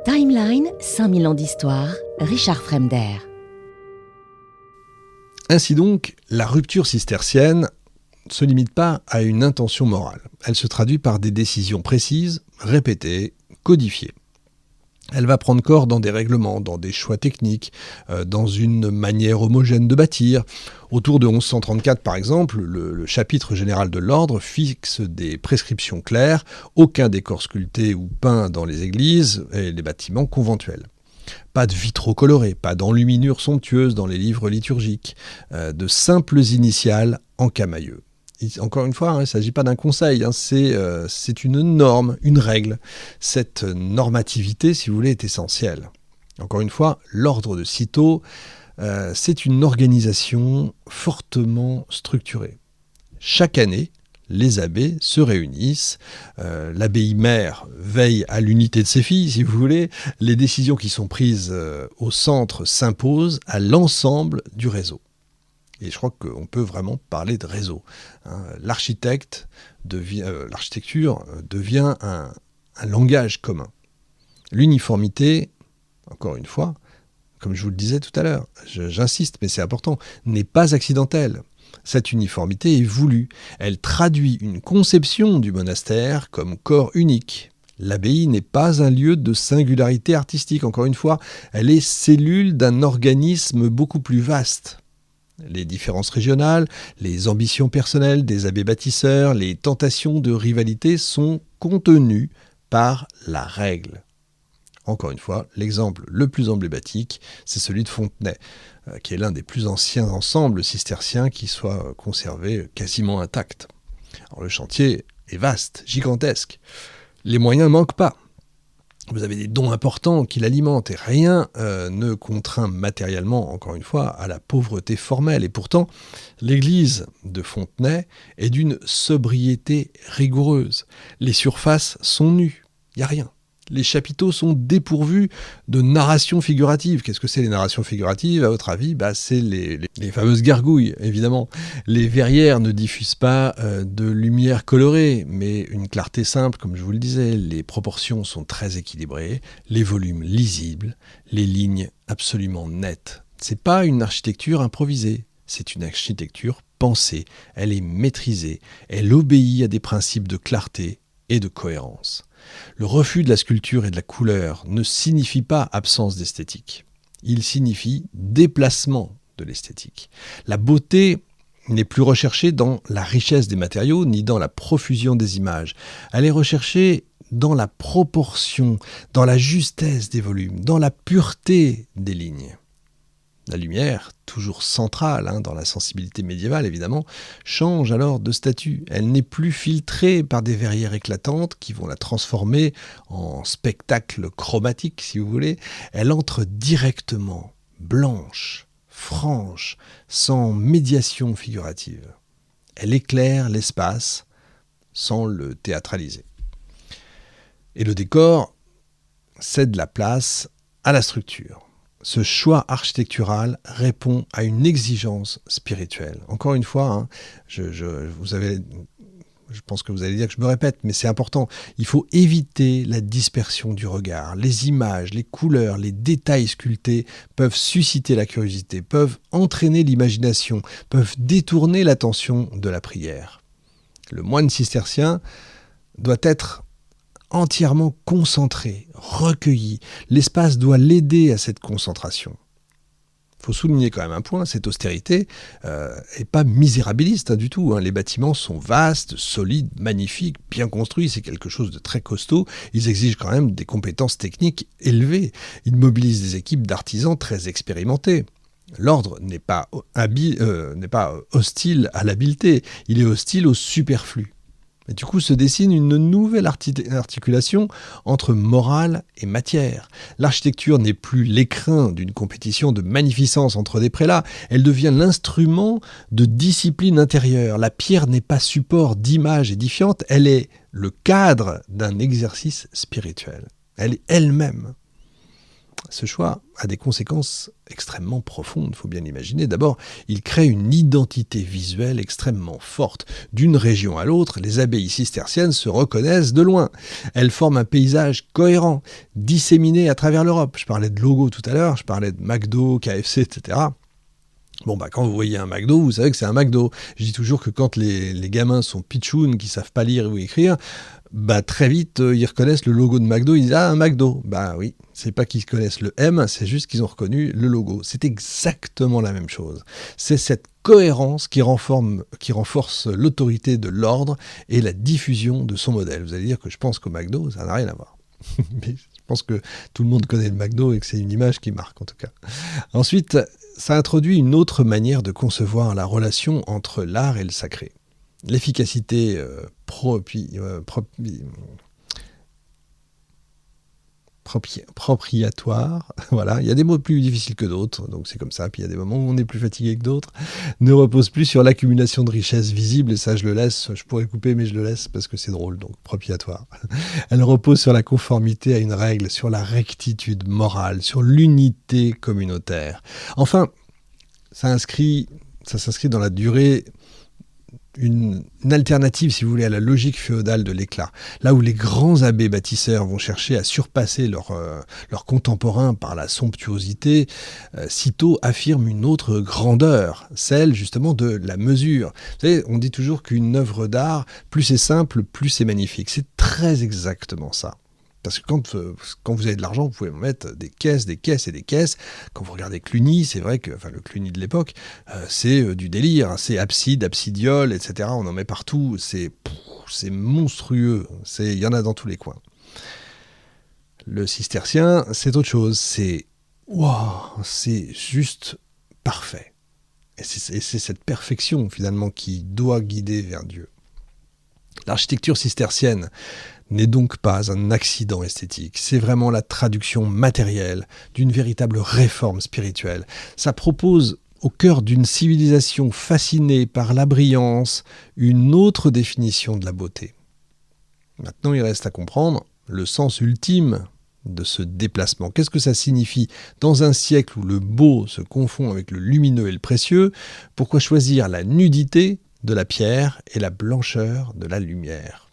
Timeline, 5000 ans d'histoire, Richard Fremder. Ainsi donc, la rupture cistercienne ne se limite pas à une intention morale. Elle se traduit par des décisions précises, répétées, codifiées. Elle va prendre corps dans des règlements, dans des choix techniques, dans une manière homogène de bâtir. Autour de 1134, par exemple, le chapitre général de l'ordre fixe des prescriptions claires, aucun décor sculpté ou peint dans les églises et les bâtiments conventuels. Pas de vitraux colorés, pas d'enluminures somptueuses dans les livres liturgiques, de simples initiales en camailleux. Encore une fois, il ne s'agit pas d'un conseil, c'est une norme, une règle. Cette normativité, si vous voulez, est essentielle. Encore une fois, l'ordre de Cîteaux, c'est une organisation fortement structurée. Chaque année, les abbés se réunissent, l'abbaye mère veille à l'unité de ses filles, si vous voulez, les décisions qui sont prises au centre s'imposent à l'ensemble du réseau. Et je crois qu'on peut vraiment parler de réseau. L'architecture devient un langage commun. L'uniformité, encore une fois, comme je vous le disais tout à l'heure, j'insiste, mais c'est important, n'est pas accidentelle. Cette uniformité est voulue. Elle traduit une conception du monastère comme corps unique. L'abbaye n'est pas un lieu de singularité artistique. Encore une fois, elle est cellule d'un organisme beaucoup plus vaste. Les différences régionales, les ambitions personnelles des abbés bâtisseurs, les tentations de rivalité sont contenues par la règle. Encore une fois, l'exemple le plus emblématique, c'est celui de Fontenay, qui est l'un des plus anciens ensembles cisterciens qui soit conservé quasiment intact. Alors, le chantier est vaste, gigantesque. Les moyens ne manquent pas. Vous avez des dons importants qui l'alimentent et rien ne contraint matériellement, encore une fois, à la pauvreté formelle. Et pourtant, l'église de Fontenay est d'une sobriété rigoureuse. Les surfaces sont nues, il n'y a rien. Les chapiteaux sont dépourvus de narration figurative. Qu'est-ce que c'est les narrations figuratives, à votre avis ? C'est les fameuses gargouilles, évidemment. Les verrières ne diffusent pas de lumière colorée, mais une clarté simple, comme je vous le disais. Les proportions sont très équilibrées, les volumes lisibles, les lignes absolument nettes. C'est pas une architecture improvisée, c'est une architecture pensée. Elle est maîtrisée, elle obéit à des principes de clarté et de cohérence. Le refus de la sculpture et de la couleur ne signifie pas absence d'esthétique. Il signifie déplacement de l'esthétique. La beauté n'est plus recherchée dans la richesse des matériaux ni dans la profusion des images. Elle est recherchée dans la proportion, dans la justesse des volumes, dans la pureté des lignes. La lumière, toujours centrale dans la sensibilité médiévale évidemment, change alors de statut. Elle n'est plus filtrée par des verrières éclatantes qui vont la transformer en spectacle chromatique si vous voulez. Elle entre directement, blanche, franche, sans médiation figurative. Elle éclaire l'espace sans le théâtraliser. Et le décor cède la place à la structure. Ce choix architectural répond à une exigence spirituelle. Encore une fois, je pense que vous allez dire que je me répète, mais c'est important. Il faut éviter la dispersion du regard. Les images, les couleurs, les détails sculptés peuvent susciter la curiosité, peuvent entraîner l'imagination, peuvent détourner l'attention de la prière. Le moine cistercien doit être entièrement concentré, recueilli. L'espace doit l'aider à cette concentration. Il faut souligner quand même un point, cette austérité n'est pas misérabiliste du tout. Les bâtiments sont vastes, solides, magnifiques, bien construits, c'est quelque chose de très costaud. Ils exigent quand même des compétences techniques élevées. Ils mobilisent des équipes d'artisans très expérimentés. L'ordre n'est pas hostile à l'habileté, il est hostile au superflu. Et du coup se dessine une nouvelle articulation entre morale et matière. L'architecture n'est plus l'écrin d'une compétition de magnificence entre des prélats, elle devient l'instrument de discipline intérieure. La pierre n'est pas support d'images édifiantes, elle est le cadre d'un exercice spirituel. Elle est elle-même. Ce choix a des conséquences extrêmement profondes, il faut bien l'imaginer. D'abord, il crée une identité visuelle extrêmement forte. D'une région à l'autre, les abbayes cisterciennes se reconnaissent de loin. Elles forment un paysage cohérent, disséminé à travers l'Europe. Je parlais de logo tout à l'heure, je parlais de McDo, KFC, etc. Bon, quand vous voyez un McDo, vous savez que c'est un McDo. Je dis toujours que quand les gamins sont pitchouns, qui savent pas lire ou écrire, très vite, ils reconnaissent le logo de McDo, ils disent « Ah, un McDo !» Oui, c'est pas qu'ils connaissent le M, c'est juste qu'ils ont reconnu le logo. C'est exactement la même chose. C'est cette cohérence qui renforce l'autorité de l'ordre et la diffusion de son modèle. Vous allez dire que je pense qu'au McDo, ça n'a rien à voir. Mais je pense que tout le monde connaît le McDo et que c'est une image qui marque en tout cas. Ensuite, ça introduit une autre manière de concevoir la relation entre l'art et le sacré. L'efficacité propriatoire, voilà, il y a des mots plus difficiles que d'autres, donc c'est comme ça, puis il y a des moments où on est plus fatigué que d'autres, ne repose plus sur l'accumulation de richesses visibles, et ça je le laisse, je pourrais couper mais je le laisse parce que c'est drôle, donc propriatoire. Elle repose sur la conformité à une règle, sur la rectitude morale, sur l'unité communautaire. Enfin, ça s'inscrit dans la durée une alternative, si vous voulez, à la logique féodale de l'éclat. Là où les grands abbés bâtisseurs vont chercher à surpasser leurs contemporains par la somptuosité, Cîteaux affirme une autre grandeur, celle justement de la mesure. Vous savez, on dit toujours qu'une œuvre d'art, plus c'est simple, plus c'est magnifique. C'est très exactement ça. Parce que quand vous avez de l'argent, vous pouvez mettre des caisses et des caisses. Quand vous regardez Cluny, c'est vrai que, le Cluny de l'époque, c'est du délire. C'est absidiole, etc. On en met partout. C'est monstrueux. Il y en a dans tous les coins. Le cistercien, c'est autre chose. C'est juste parfait. Et c'est cette perfection, finalement, qui doit guider vers Dieu. L'architecture cistercienne n'est donc pas un accident esthétique, c'est vraiment la traduction matérielle d'une véritable réforme spirituelle. Ça propose, au cœur d'une civilisation fascinée par la brillance, une autre définition de la beauté. Maintenant, il reste à comprendre le sens ultime de ce déplacement. Qu'est-ce que ça signifie dans un siècle où le beau se confond avec le lumineux et le précieux? Pourquoi choisir la nudité de la pierre et la blancheur de la lumière?